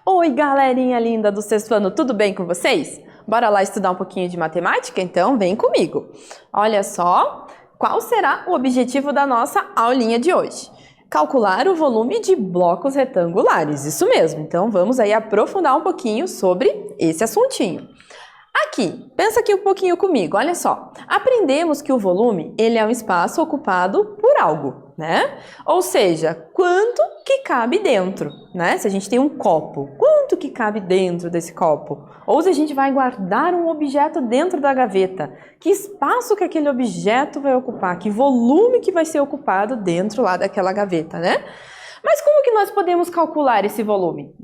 Oi, galerinha linda do sexto ano, tudo bem com vocês? Bora lá estudar um pouquinho de matemática? Então, vem comigo. Olha só, qual será o objetivo da nossa aulinha de hoje? Calcular o volume de blocos retangulares, isso mesmo. Então, vamos aí aprofundar um pouquinho sobre esse assuntinho. Aqui, pensa aqui um pouquinho comigo, olha só. Aprendemos que o volume, ele é um espaço ocupado por algo, né? Ou seja, quanto que cabe dentro, né? Se a gente tem um copo, quanto que cabe dentro desse copo? Ou se a gente vai guardar um objeto dentro da gaveta, que espaço que aquele objeto vai ocupar? Que volume que vai ser ocupado dentro lá daquela gaveta, né? Mas como que nós podemos calcular esse volume?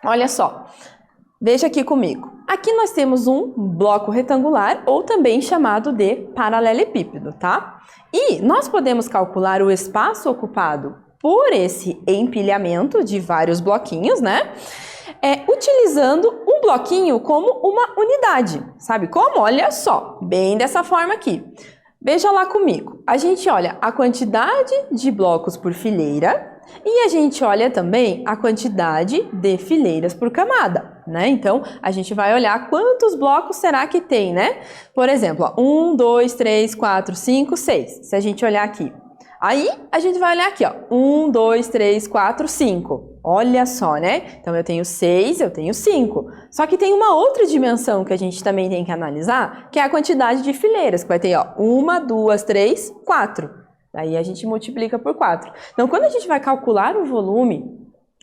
Olha só. Veja aqui comigo. Aqui nós temos um bloco retangular, ou também chamado de paralelepípedo, tá? E nós podemos calcular o espaço ocupado por esse empilhamento de vários bloquinhos, né? Utilizando um bloquinho como uma unidade. Sabe como? Olha só, bem dessa forma aqui. Veja lá comigo. A gente olha a quantidade de blocos por fileira e a gente olha também a quantidade de fileiras por camada, né? Então, a gente vai olhar quantos blocos será que tem, né? Por exemplo, 1, 2, 3, 4, 5, 6. Se a gente olhar aqui. Aí, a gente vai olhar aqui, ó. 1, 2, 3, 4, 5. Olha só, né? Então, eu tenho 6, eu tenho 5. Só que tem uma outra dimensão que a gente também tem que analisar, que é a quantidade de fileiras, que vai ter, ó, 1, 2, 3, 4. Aí a gente multiplica por 4. Então, quando a gente vai calcular o volume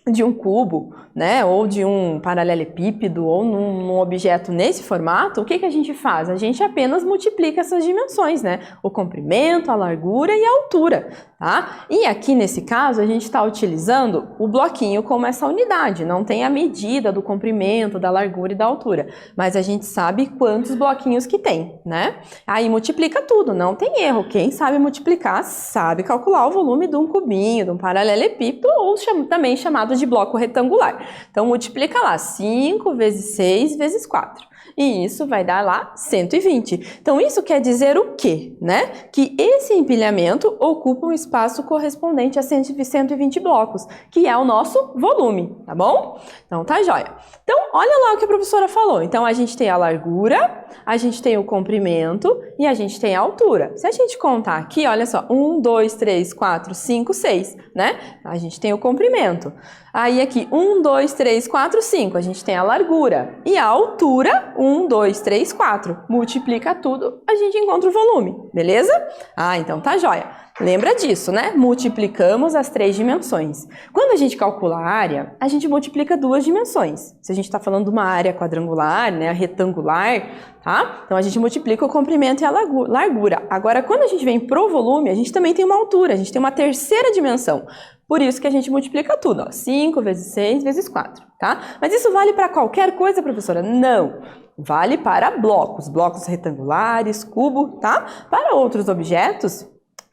de um cubo, né, ou de um paralelepípedo, ou num objeto nesse formato, o que a gente faz? A gente apenas multiplica essas dimensões, né? O comprimento, a largura e a altura, tá? E aqui nesse caso, a gente está utilizando o bloquinho como essa unidade. Não tem a medida do comprimento, da largura e da altura, mas a gente sabe quantos bloquinhos que tem, né? Aí multiplica tudo, não tem erro. Quem sabe multiplicar, sabe calcular o volume de um cubinho, de um paralelepípedo, ou também chamado de bloco retangular. Então, multiplica lá 5 vezes 6 vezes 4. E isso vai dar lá 120. Então, isso quer dizer o quê, né? Que esse empilhamento ocupa um espaço correspondente a 120 blocos, que é o nosso volume, tá bom? Então, tá jóia. Então, olha lá o que a professora falou. Então, a gente tem a largura, a gente tem o comprimento e a gente tem a altura. Se a gente contar aqui, olha só, 1, 2, 3, 4, 5, 6, né? A gente tem o comprimento. Aí aqui, 1, 2, 3, 4, 5, a gente tem a largura. E a altura, 1, 2, 3, 4. Multiplica tudo, a gente encontra o volume, beleza? Ah, então tá jóia. Lembra disso, né? Multiplicamos as 3 dimensões. Quando a gente calcula a área, a gente multiplica 2 dimensões. Se a gente está falando de uma área quadrangular, né, retangular, tá? Então a gente multiplica o comprimento e a largura. Agora, quando a gente vem pro volume, a gente também tem uma altura, a gente tem uma terceira dimensão. Por isso que a gente multiplica tudo, ó. 5 vezes 6 vezes 4, tá? Mas isso vale para qualquer coisa, professora? Não. Vale para blocos retangulares, cubo, tá? Para outros objetos,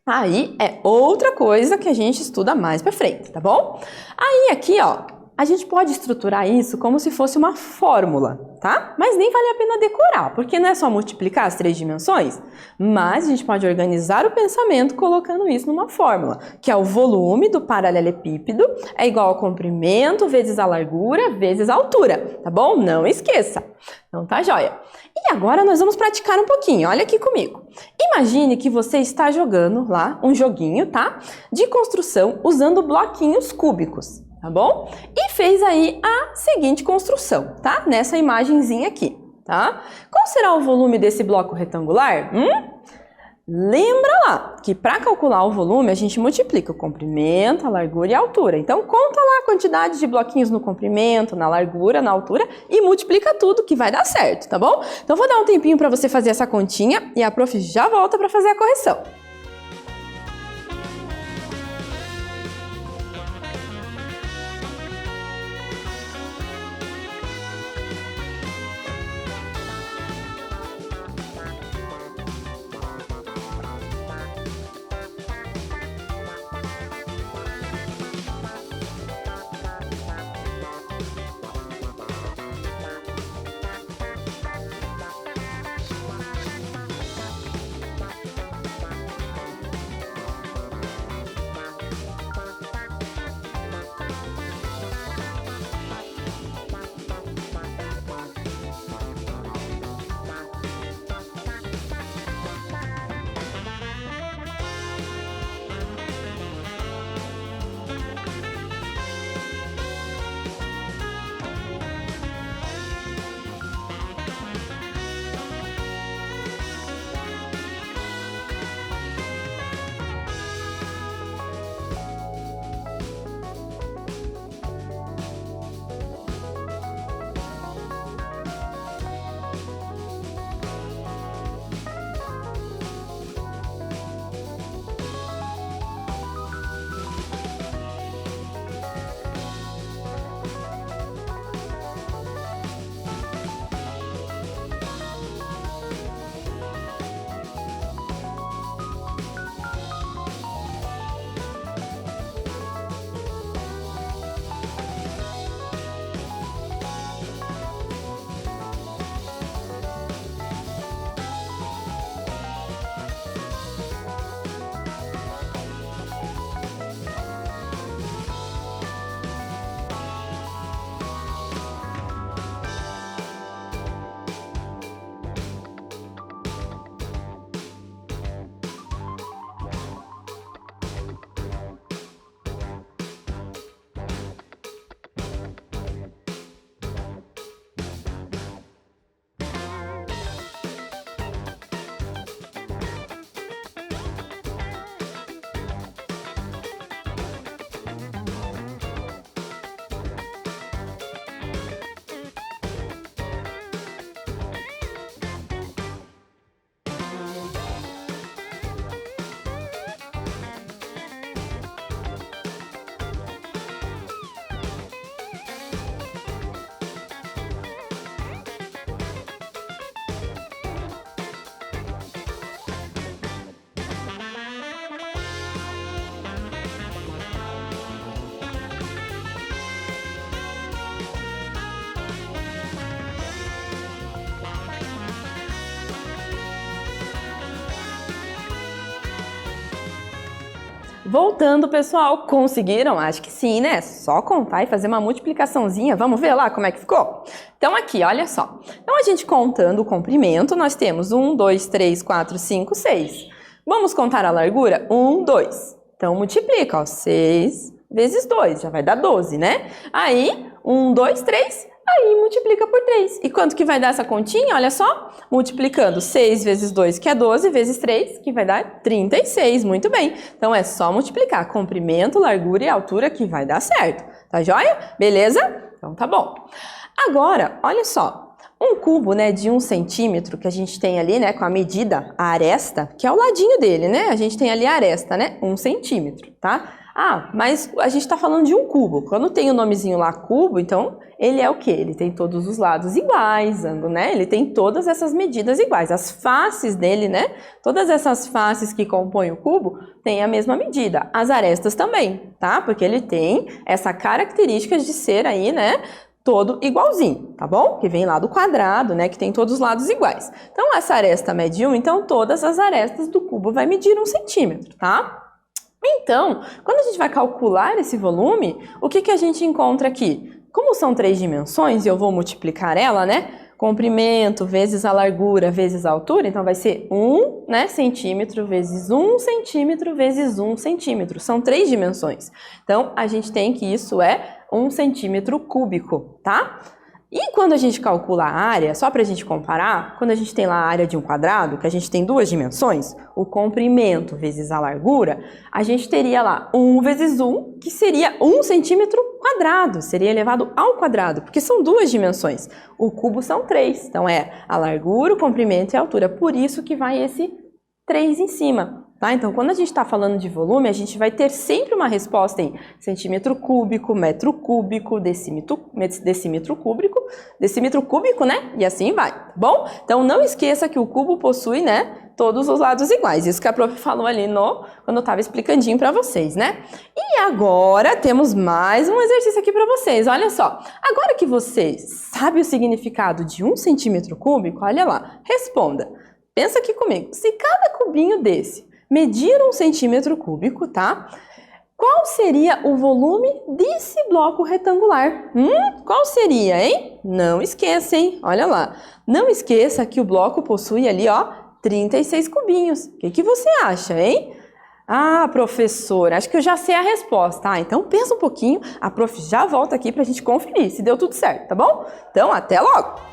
aí é outra coisa que a gente estuda mais pra frente, tá bom? Aí aqui, ó, a gente pode estruturar isso como se fosse uma fórmula, tá? Mas nem vale a pena decorar, porque não é só multiplicar as 3 dimensões, mas a gente pode organizar o pensamento colocando isso numa fórmula, que é o volume do paralelepípedo é igual ao comprimento vezes a largura vezes a altura, tá bom? Não esqueça. Então tá jóia. E agora nós vamos praticar um pouquinho, olha aqui comigo. Imagine que você está jogando lá um joguinho, tá? De construção usando bloquinhos cúbicos, tá bom? E fez aí a seguinte construção, tá? Nessa imagenzinha aqui, tá? Qual será o volume desse bloco retangular? Lembra lá que para calcular o volume a gente multiplica o comprimento, a largura e a altura. Então conta lá a quantidade de bloquinhos no comprimento, na largura, na altura e multiplica tudo que vai dar certo, tá bom? Então vou dar um tempinho para você fazer essa continha e a prof já volta para fazer a correção. Voltando, pessoal, conseguiram? Acho que sim, né? Só contar e fazer uma multiplicaçãozinha. Vamos ver lá como é que ficou? Então aqui, olha só. Então a gente contando o comprimento, nós temos 1, 2, 3, 4, 5, 6. Vamos contar a largura? 1, 2. Então multiplica, ó, 6 vezes 2, já vai dar 12, né? Aí, 1, 2, 3, aí multiplica por 3. E quanto que vai dar essa continha? Olha só, multiplicando 6 vezes 2, que é 12, vezes 3, que vai dar 36. Muito bem. Então é só multiplicar comprimento, largura e altura que vai dar certo. Tá joia? Beleza? Então tá bom. Agora, olha só. Um cubo, né, de 1 centímetro que a gente tem ali, né, com a medida, a aresta, que é o ladinho dele, né? A gente tem ali a aresta, né? 1 centímetro, tá? Ah, mas a gente tá falando de um cubo. Quando tem o nomezinho lá, cubo, então ele é o quê? Ele tem todos os lados iguais, né? Ele tem todas essas medidas iguais. As faces dele, né? Todas essas faces que compõem o cubo têm a mesma medida. As arestas também, tá? Porque ele tem essa característica de ser aí, né? Todo igualzinho, tá bom? Que vem lá do quadrado, né? Que tem todos os lados iguais. Então, essa aresta mede 1, então todas as arestas do cubo vai medir 1 centímetro, tá? Então, quando a gente vai calcular esse volume, o que a gente encontra aqui? Como são 3 dimensões e eu vou multiplicar ela, né? Comprimento vezes a largura vezes a altura, então vai ser 1, né, centímetro vezes 1 centímetro vezes 1 centímetro. São 3 dimensões. Então, a gente tem que isso é 1 centímetro cúbico, tá? E quando a gente calcula a área, só para a gente comparar, quando a gente tem lá a área de um quadrado, que a gente tem 2 dimensões, o comprimento vezes a largura, a gente teria lá 1 vezes 1, que seria 1 centímetro quadrado, seria elevado ao quadrado, porque são 2 dimensões. O cubo são 3, então é a largura, o comprimento e a altura, por isso que vai esse 3 em cima. Tá? Então, quando a gente está falando de volume, a gente vai ter sempre uma resposta em centímetro cúbico, metro cúbico, decímetro cúbico, né? E assim vai, tá bom? Então, não esqueça que o cubo possui, né, todos os lados iguais. Isso que a prof falou ali quando eu estava explicandinho para vocês, né? E agora temos mais um exercício aqui para vocês. Olha só. Agora que você sabe o significado de 1 centímetro cúbico, olha lá, responda. Pensa aqui comigo. Se cada cubinho desse medir 1 centímetro cúbico, tá? Qual seria o volume desse bloco retangular? Qual seria, hein? Não esqueça, hein? Olha lá. Não esqueça que o bloco possui ali, ó, 36 cubinhos. O que você acha, hein? Ah, professora, acho que eu já sei a resposta. Ah, então pensa um pouquinho, a prof já volta aqui pra gente conferir se deu tudo certo, tá bom? Então, até logo!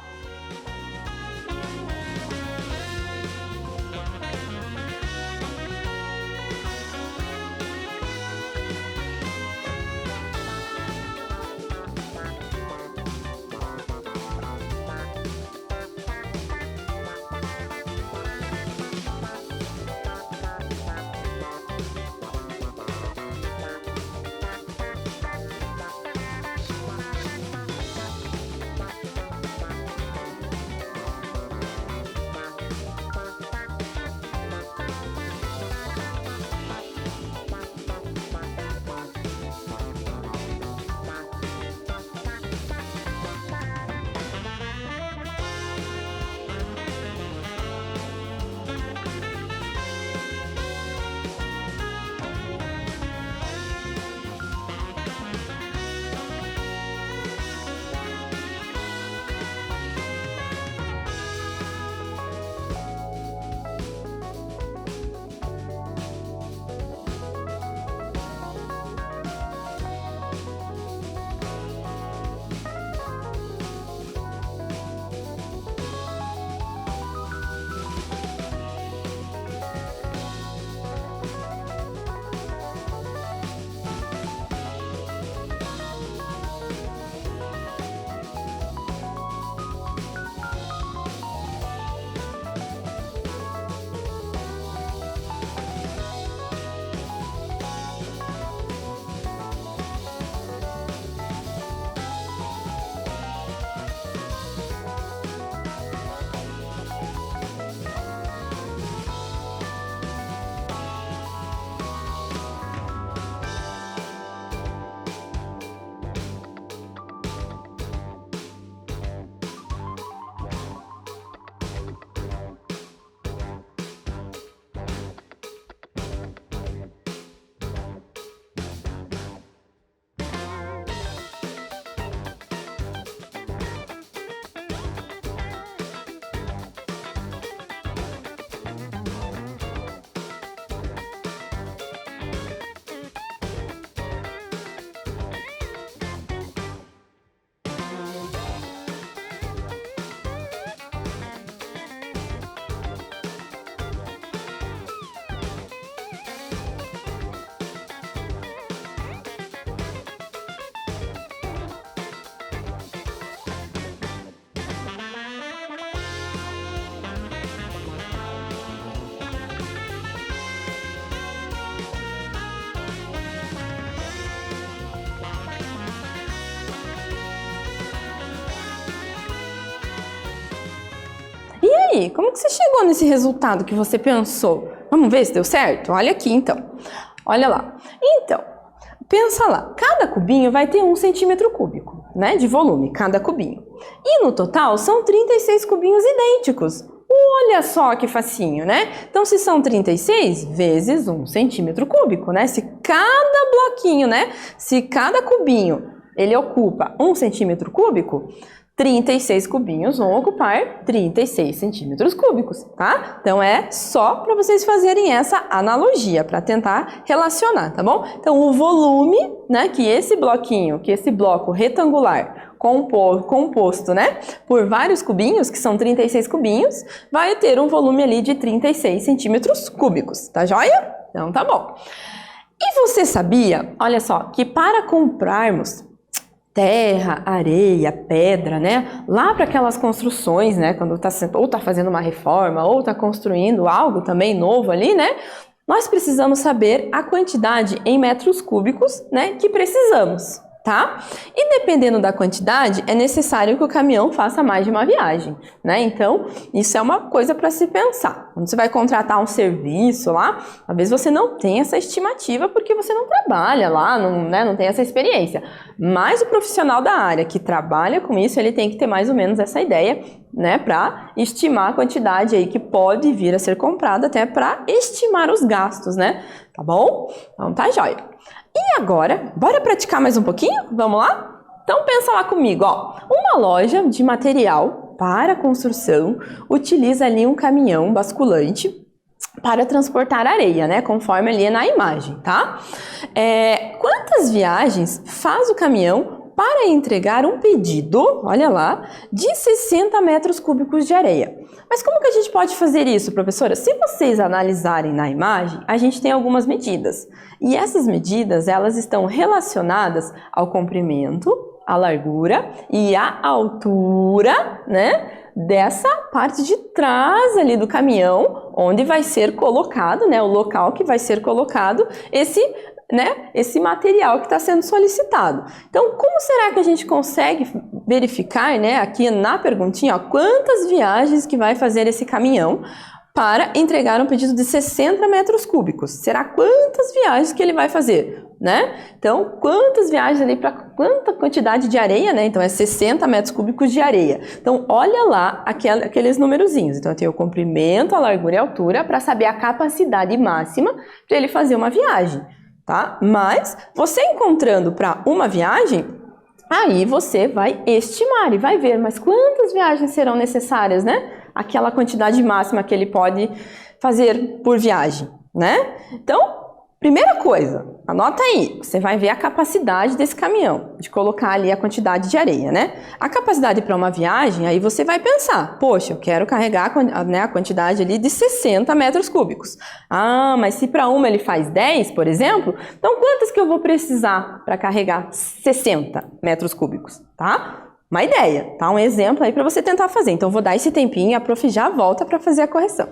aí? Como que você chegou nesse resultado que você pensou? Vamos ver se deu certo? Olha aqui, então. Olha lá. Então, pensa lá. Cada cubinho vai ter 1 centímetro cúbico, né? De volume, cada cubinho. E no total, são 36 cubinhos idênticos. Olha só que facinho, né? Então, se são 36 vezes 1 centímetro cúbico, né? Se cada bloquinho, né? Se cada cubinho, ele ocupa 1 centímetro cúbico, 36 cubinhos vão ocupar 36 centímetros cúbicos, tá? Então, é só para vocês fazerem essa analogia, para tentar relacionar, tá bom? Então, o volume, né, que esse bloco retangular composto, né, por vários cubinhos, que são 36 cubinhos, vai ter um volume ali de 36 centímetros cúbicos, tá joia? Então, tá bom. E você sabia, olha só, que para comprarmos terra, areia, pedra, né, lá para aquelas construções, né, quando ou tá fazendo uma reforma, ou tá construindo algo também novo ali, né, nós precisamos saber a quantidade em metros cúbicos, né, que precisamos. Tá? E dependendo da quantidade, é necessário que o caminhão faça mais de uma viagem, né? Então, isso é uma coisa para se pensar. Quando você vai contratar um serviço lá, talvez você não tenha essa estimativa porque você não trabalha lá, não tem essa experiência. Mas o profissional da área que trabalha com isso, ele tem que ter mais ou menos essa ideia, né? Para estimar a quantidade aí que pode vir a ser comprada, até para estimar os gastos, né? Tá bom? Então tá jóia. E agora, bora praticar mais um pouquinho? Vamos lá? Então pensa lá comigo, ó. Uma loja de material para construção utiliza ali um caminhão basculante para transportar areia, né? Conforme ali na imagem, tá? Quantas viagens faz o caminhão para entregar um pedido, olha lá, de 60 metros cúbicos de areia? Mas como que a gente pode fazer isso, professora? Se vocês analisarem na imagem, a gente tem algumas medidas. E essas medidas, elas estão relacionadas ao comprimento, à largura e à altura, né, dessa parte de trás ali do caminhão, onde vai ser colocado, né, o local que vai ser colocado esse material que está sendo solicitado. Então, como será que a gente consegue verificar, né, aqui na perguntinha, ó, quantas viagens que vai fazer esse caminhão para entregar um pedido de 60 metros cúbicos? Será quantas viagens que ele vai fazer, né? Então, quantas viagens ali para quanta quantidade de areia, né? Então, é 60 metros cúbicos de areia. Então, olha lá aqueles numerozinhos. Então, eu tenho o comprimento, a largura e a altura para saber a capacidade máxima para ele fazer uma viagem. Tá? Mas você encontrando para uma viagem, aí você vai estimar e vai ver, mas quantas viagens serão necessárias, né? Aquela quantidade máxima que ele pode fazer por viagem, né? Então, primeira coisa, anota aí, você vai ver a capacidade desse caminhão, de colocar ali a quantidade de areia, né? A capacidade para uma viagem, aí você vai pensar, poxa, eu quero carregar a quantidade ali de 60 metros cúbicos. Ah, mas se para uma ele faz 10, por exemplo, então quantas que eu vou precisar para carregar 60 metros cúbicos, tá? Uma ideia, tá? Um exemplo aí para você tentar fazer. Então, vou dar esse tempinho e a prof já volta para fazer a correção.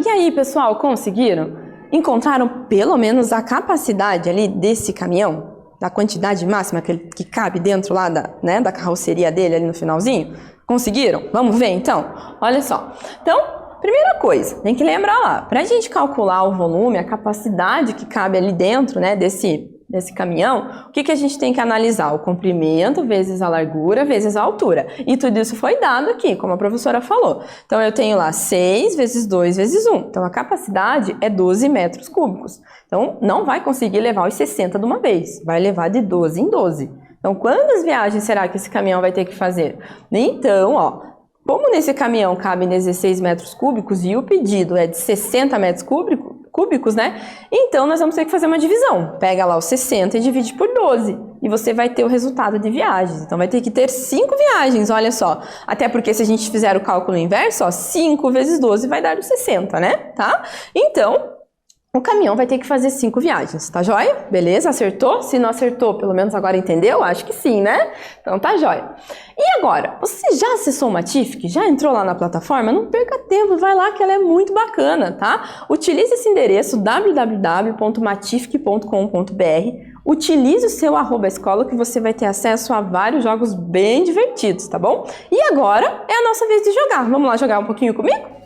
E aí, pessoal, conseguiram? Encontraram pelo menos a capacidade ali desse caminhão? Da quantidade máxima que cabe dentro lá da carroceria dele ali no finalzinho? Conseguiram? Vamos ver então? Olha só. Então, primeira coisa, tem que lembrar lá, para a gente calcular o volume, a capacidade que cabe ali dentro, né, desse caminhão, o que a gente tem que analisar? O comprimento vezes a largura vezes a altura. E tudo isso foi dado aqui, como a professora falou. Então, eu tenho lá 6 vezes 2 vezes 1. Então, a capacidade é 12 metros cúbicos. Então, não vai conseguir levar os 60 de uma vez. Vai levar de 12 em 12. Então, quantas viagens será que esse caminhão vai ter que fazer? Então, ó, como nesse caminhão cabem 16 metros cúbicos e o pedido é de 60 metros cúbicos, né? Então, nós vamos ter que fazer uma divisão. Pega lá os 60 e divide por 12. E você vai ter o resultado de viagens. Então, vai ter que ter 5 viagens, olha só. Até porque se a gente fizer o cálculo inverso, ó, 5 vezes 12 vai dar os 60, né? Tá? Então, o caminhão vai ter que fazer 5 viagens, tá joia? Beleza? Acertou? Se não acertou, pelo menos agora entendeu? Acho que sim, né? Então tá joia. E agora, você já acessou o Matific? Já entrou lá na plataforma? Não perca tempo, vai lá que ela é muito bacana, tá? Utilize esse endereço www.matific.com.br. Utilize o seu @escola que você vai ter acesso a vários jogos bem divertidos, tá bom? E agora é a nossa vez de jogar. Vamos lá jogar um pouquinho comigo?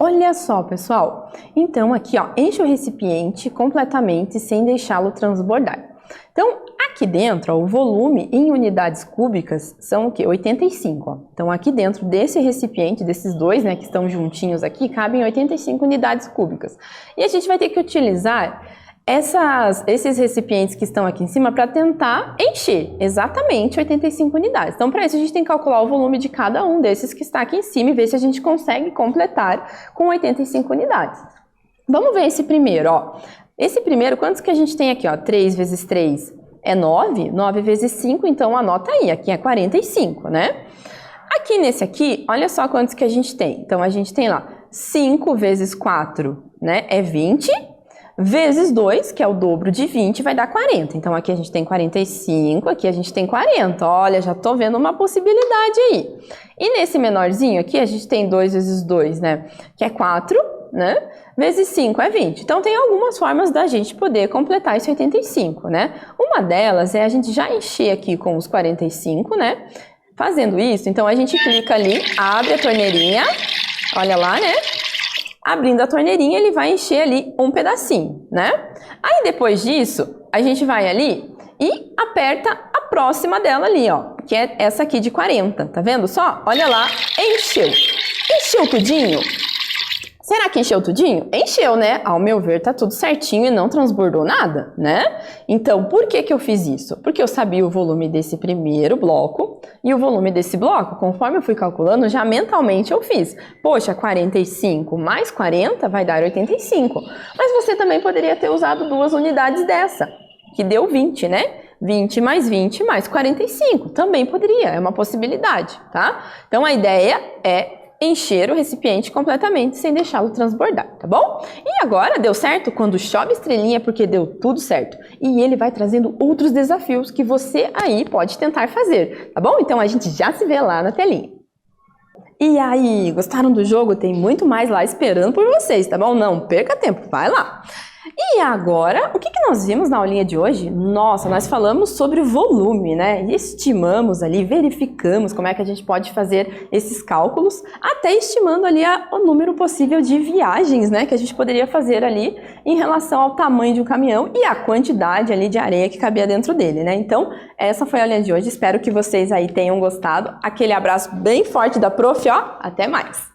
Olha só, pessoal. Então, aqui, ó, enche o recipiente completamente sem deixá-lo transbordar. Então, aqui dentro, ó, o volume em unidades cúbicas são o quê? 85. Ó. Então, aqui dentro desse recipiente, desses dois, né, que estão juntinhos aqui, cabem 85 unidades cúbicas. E a gente vai ter que utilizar esses recipientes que estão aqui em cima para tentar encher exatamente 85 unidades. Então, para isso, a gente tem que calcular o volume de cada um desses que está aqui em cima e ver se a gente consegue completar com 85 unidades. Vamos ver esse primeiro, ó. Esse primeiro, quantos que a gente tem aqui, ó? 3 vezes 3 é 9, 9 vezes 5, então anota aí, aqui é 45, né? Aqui nesse aqui, olha só quantos que a gente tem. Então, a gente tem lá 5 vezes 4, né, é 20, vezes 2, que é o dobro de 20, vai dar 40. Então, aqui a gente tem 45, aqui a gente tem 40. Olha, já tô vendo uma possibilidade aí. E nesse menorzinho aqui, a gente tem 2 vezes 2, né, que é 4, né, vezes 5 é 20. Então, tem algumas formas da gente poder completar esse 85, né. Uma delas é a gente já encher aqui com os 45, né. Fazendo isso, então, a gente clica ali, abre a torneirinha, olha lá, né. Abrindo a torneirinha, ele vai encher ali um pedacinho, né? Aí, depois disso, a gente vai ali e aperta a próxima dela ali, ó, que é essa aqui de 40, tá vendo só? Olha lá, encheu. Encheu tudinho? Será que encheu tudinho? Encheu, né? Ao meu ver, tá tudo certinho e não transbordou nada, né? Então, por que que eu fiz isso? Porque eu sabia o volume desse primeiro bloco e o volume desse bloco, conforme eu fui calculando, já mentalmente eu fiz. Poxa, 45 mais 40 vai dar 85. Mas você também poderia ter usado 2 unidades dessa, que deu 20, né? 20 mais 45, também poderia, é uma possibilidade, tá? Então, a ideia é encher o recipiente completamente sem deixá-lo transbordar, tá bom? E agora, deu certo? Quando chove estrelinha é porque deu tudo certo. E ele vai trazendo outros desafios que você aí pode tentar fazer, tá bom? Então a gente já se vê lá na telinha. E aí, gostaram do jogo? Tem muito mais lá esperando por vocês, tá bom? Não perca tempo, vai lá! E agora, o que nós vimos na aulinha de hoje? Nossa, nós falamos sobre o volume, né? Estimamos ali, verificamos como é que a gente pode fazer esses cálculos, até estimando ali o número possível de viagens, né? Que a gente poderia fazer ali em relação ao tamanho de um caminhão e a quantidade ali de areia que cabia dentro dele, né? Então, essa foi a aulinha de hoje. Espero que vocês aí tenham gostado. Aquele abraço bem forte da prof, ó. Até mais!